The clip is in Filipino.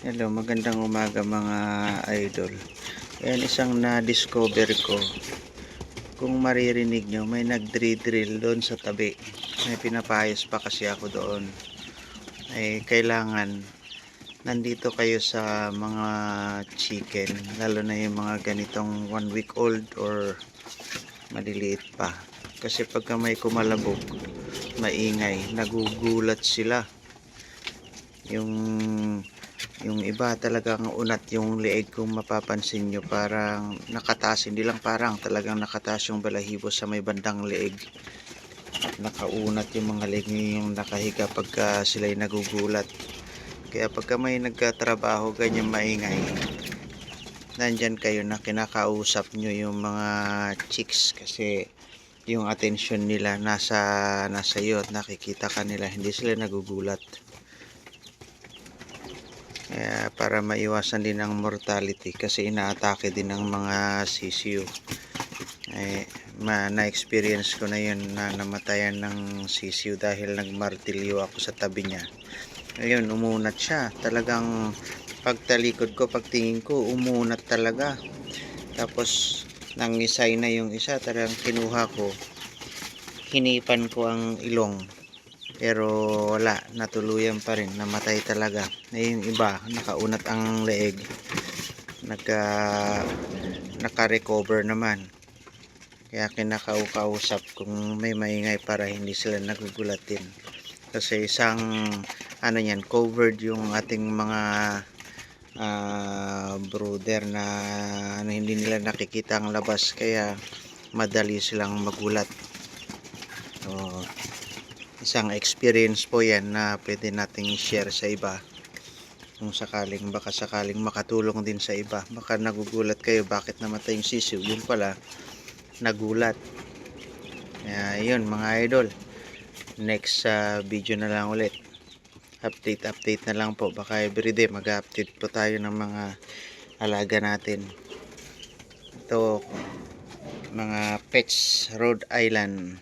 Hello, magandang umaga mga idol. Ayan, isang na-discover ko. Kung maririnig nyo, may nagdri-drill doon sa tabi. May pinapayos pa kasi ako doon. Kailangan nandito kayo sa mga chicken, lalo na yung mga ganitong 1 week old or maliliit pa. Kasi pagka may kumalabog, maingay, nagugulat sila. Yung iba talagang unat yung leeg, kung mapapansin nyo, parang nakataas, hindi lang parang, talagang nakataas yung balahibo sa may bandang leeg. Nakaunat yung mga leeg, yung nakahiga pagka sila'y nagugulat. Kaya pagka may nagkatrabaho ganyan maingay, nandyan kayo na kinakausap nyo yung mga chicks, kasi yung attention nila nasa iyo at nakikita ka nila, hindi sila nagugulat. Kaya para maiwasan din ang mortality, kasi inaatake din ng mga sisiyo. Na-experience ko na yun, na namatayan ng sisiyo dahil nagmartilyo ako sa tabi niya. Ayun, umunat siya. Talagang pagtalikod ko, pagtingin ko, umunat talaga. Tapos nangisay na yung isa, talagang kinuha ko, hinipan ko ang ilong. Pero wala, natuluyan pa rin, namatay talaga. Yung iba, nakaunat ang leeg, naka-recover naman. Kaya kinakausap kung may maingay para hindi sila nagugulatin. Kasi isang ano yan, covered yung ating mga brooder na hindi nila nakikita ang labas, kaya madali silang magulat. So, isang experience po yan na pwede nating share sa iba, kung sakaling, baka sakaling makatulong din sa iba. Baka nagugulat kayo bakit namatay yung sisiw, yun pala nagulat. Kaya yun mga idol, next video na lang ulit, update na lang po. Baka everyday mag-update po tayo ng mga alaga natin. Ito, mga pets, Rhode Island.